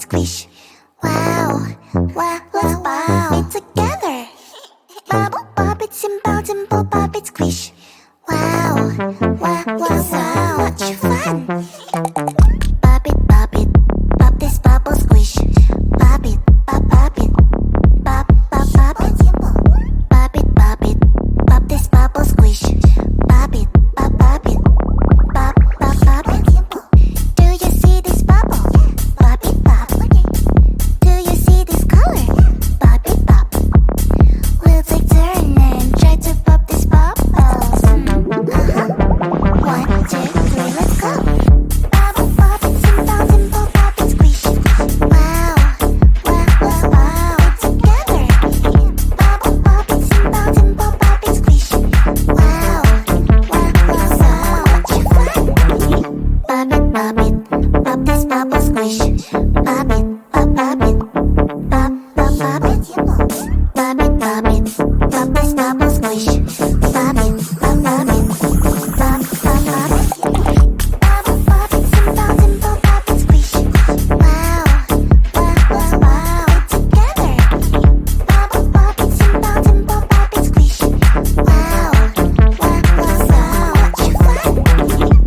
squish. Wow, wow, let's pop it together. Bubble, pop it, simple, pop it, squish. Wow, wow, wow, so much fun. Pop it, pop this bubble, squish. Pop it, pop it, pop it. Pop it, pop this bubble, squish. Pop it, pop it, pop it. Do you see this bubble? Pop it, pop. Do you see this color? Pop it, pop. We'll take turn and try to pop this bubbles. 1, 2, 3, let's go. Bubble, pop it, simple, pop it, squish. Wow, wow, wow, wow, together. Bubble, pop it, simple, pop it, squish. Wow, wow, wow, so much fun. Pop it, pop this bubble, squish. Pop it, pop it, pop it. Pop it, pop this bubble, squish. Pop it, pop it, pop it. Bubble, pop it, simple, pop it, squish. Wow, wow, wow, wow, together. Bubble, pop it, simple, pop it, squish. Wow, wow, wow, so much fun.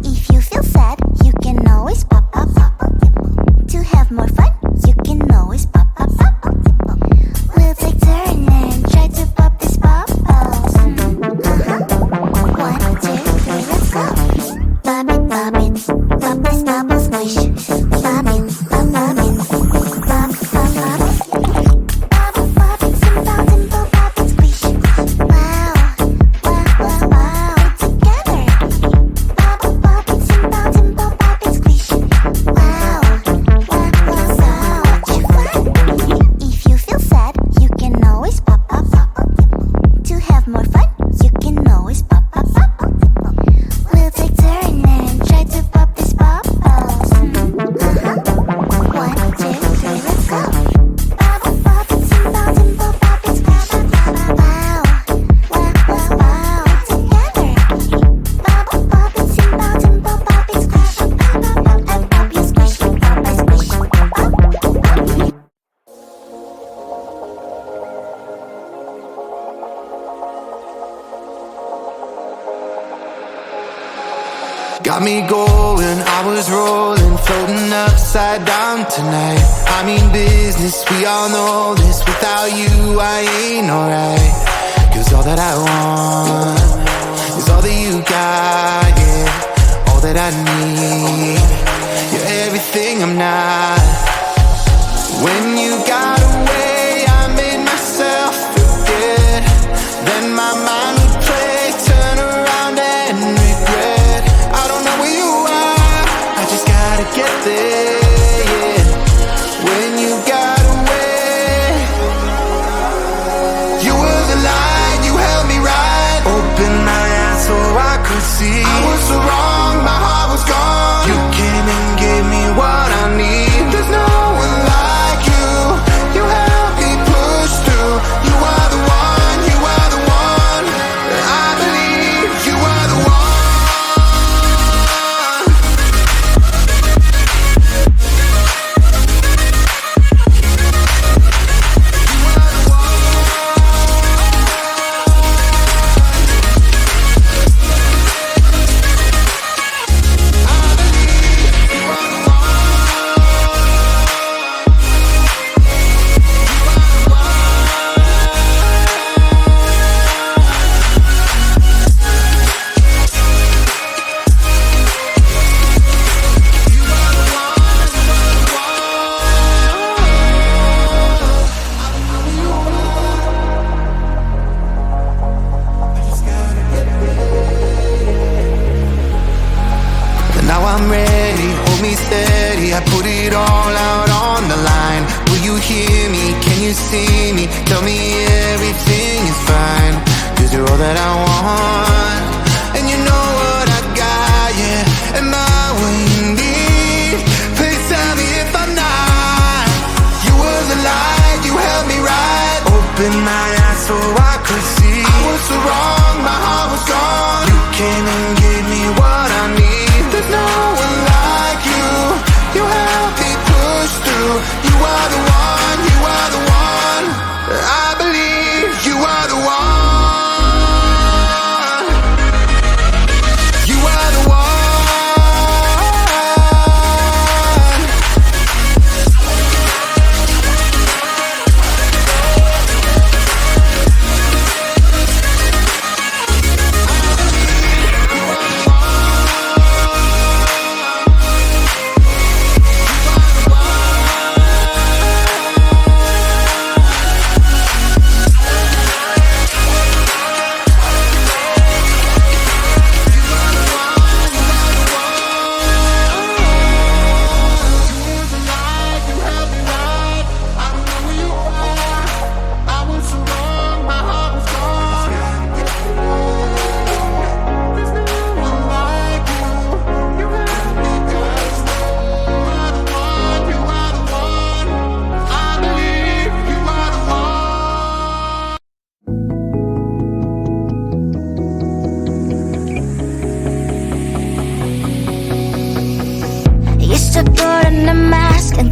If you feel sad, you can always pop. To have more fun, you can always pop. We'll take turn and try to pop this bubbles. 1, 2, 3, let's go. Pop it, pop this bubble, squish. Pop it, pop it, pop it. Bubble, pop it, simple, pop it, squish. Wow, wow, wow, wow, together. Bubble, pop it, simple, pop it, squish. Wow, wow, wow, so much fun. If you feel sad, you can always pop. To have more fun, you can always pop. We'll take turn and try to pop this bubbles. 1, 2, 3, let's go. Bubble, pop it, simple, pop it, squish. Wow, wow, wow, wow, together. Bubble, pop it, simple, pop it, squish. And pop your squish, pop my squish. Got me going, I was rolling, floating upside down tonight. I mean business, we all know this. Without you, I ain't alright. Cause all that I want is all that you got, yeah. All that I need, you're everything I'm not. When you got away, I made myself forget. Then my mind would play, turn around and regret. I don't know where you are, I just gotta get there, yeah. When you got away, you were the light, you held me right. Open my eyes so I could see. I was so wrong, my heart was gone. You came and gave me what I need. There's no one like you. You helped me push through. You are the one, you are the one. I believe you are the one. Now I'm ready, hold me steady. I put it all out on the line. Will you hear me? Can you see me? Tell me everything is fine. Cause you're all that I want. And you know what I got, yeah. Am I what you need? Please tell me if I'm not. You were the light, you held me right. Open my eyes so I could see. I was so wrong, my heart was gone. You came and gave me what I need. There's no one like you. You helped me push through. You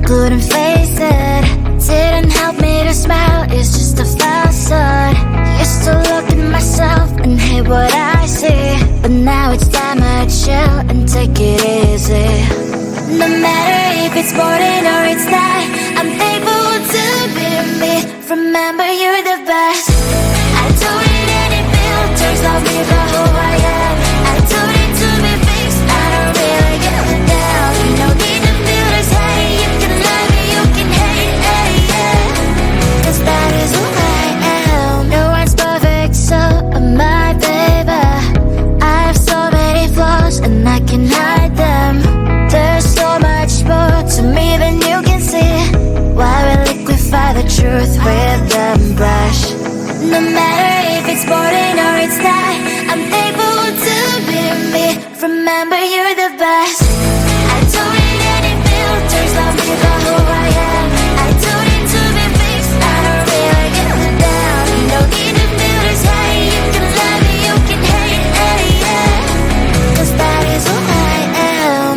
couldn't face it. Didn't help me to smile, it's just a facade. Used to look at myself and hate what I see, but now it's time I chill and take it easy. No matter if it's morning or it's night, I'm thankful to be me. Remember, you're the best. I don't need any filters, love me for who I am. I don't need to be fixed, I don't really give a damn. No need to feel this hate, you can love me, you can hate, yeah. Cause that is who I am. No one's perfect, so am I, baby. I have so many flaws and I can hide them. There's so much more to me than you can see. Why we liquefy the truth with the brush? No matter if it's morning or it's night, I'm thankful to be me. Remember, you're the best. I don't need any filters, love me for who I am. I don't need to be fixed, I don't really give a damn. No need to feel this hate, you can love me, you can hate, yeah. Cause that is who I am.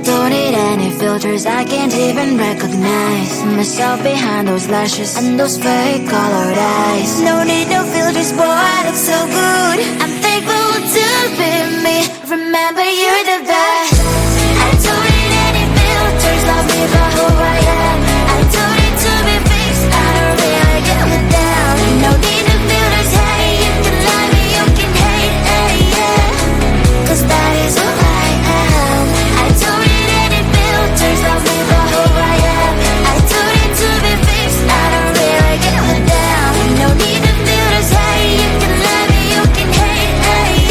Don't need any filters, I can't even recognize myself behind those lashes and those fake colored eyes. No need no filters, boy, I look so good. I'm thankful to be me. Remember, you're the best. I don't need any filters, love me for who I am. I don't need to be fixed, I don't really give a damn. No need to feel this hate, you can love me, you can hate, yeah. Cause that is who I am. I don't need any filters, love me for who I am. I don't need to be fixed, I don't really give a damn. No need to feel this hate, you can love me, you can hate,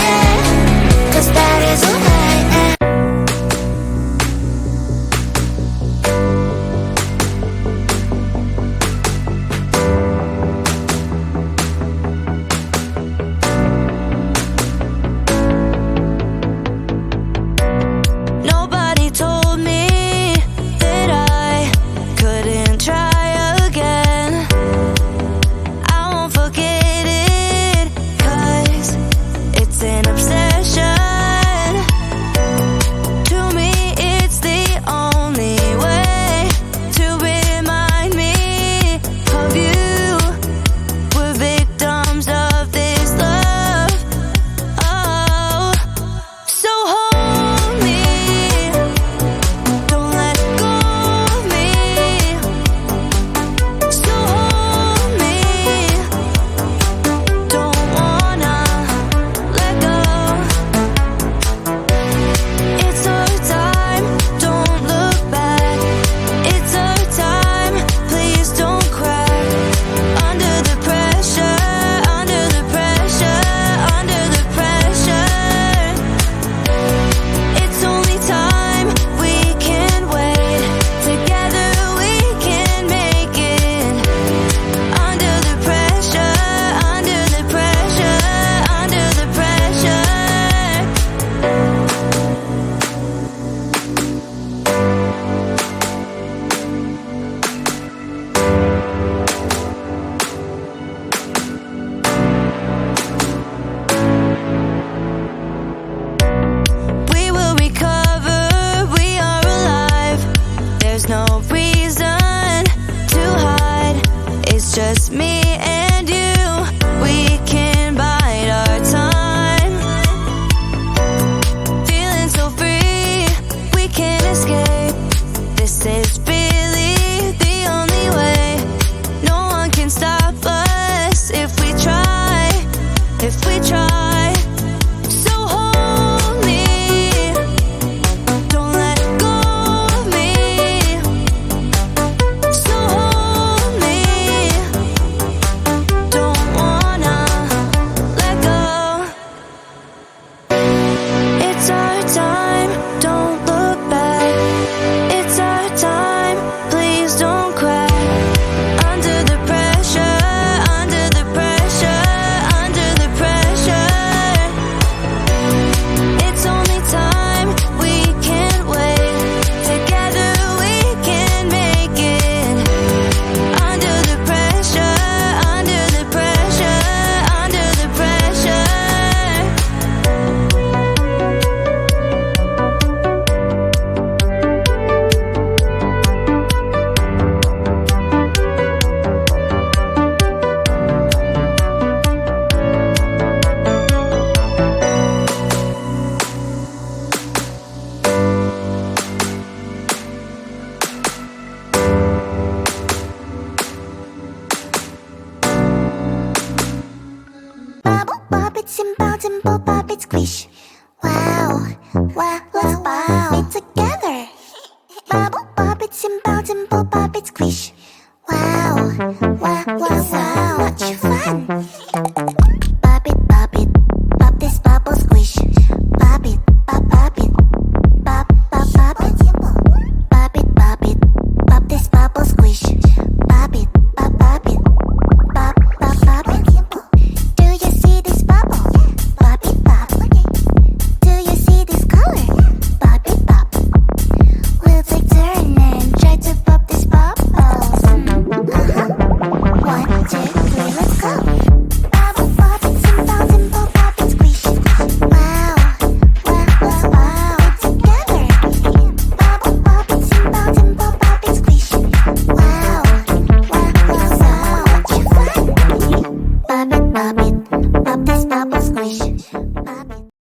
yeah. Cause that is who I am. Nobody told me that I couldn't try again. I won't forget it, 'cause it's an obsession. To me, it's the only way to remind me of you. We're victims of this love. Oh, so hold me. Don't let go of me. So hold me. Don't wanna let go. It's our time, don't look back. It's our time, please don't crack. Under the pressure, under the pressure, under the pressure. It's only time, we can wait. Together we can make it. Under the pressure, under the pressure, under the pressure. We will recover, we are alive. There's no reason to hide. It's just me and you. We can bide our time. Feeling so free, we can't escape. This is really the only way. No one can stop us if we try, if we try. So hold me. Don't let go of me. So hold me. Don't wanna it simple, simple, pop it squish. Wow, wow, let's pop it together. Bubble, pop it simple, simple, pop it squish. Wow, wow, wow, wow, so much fun.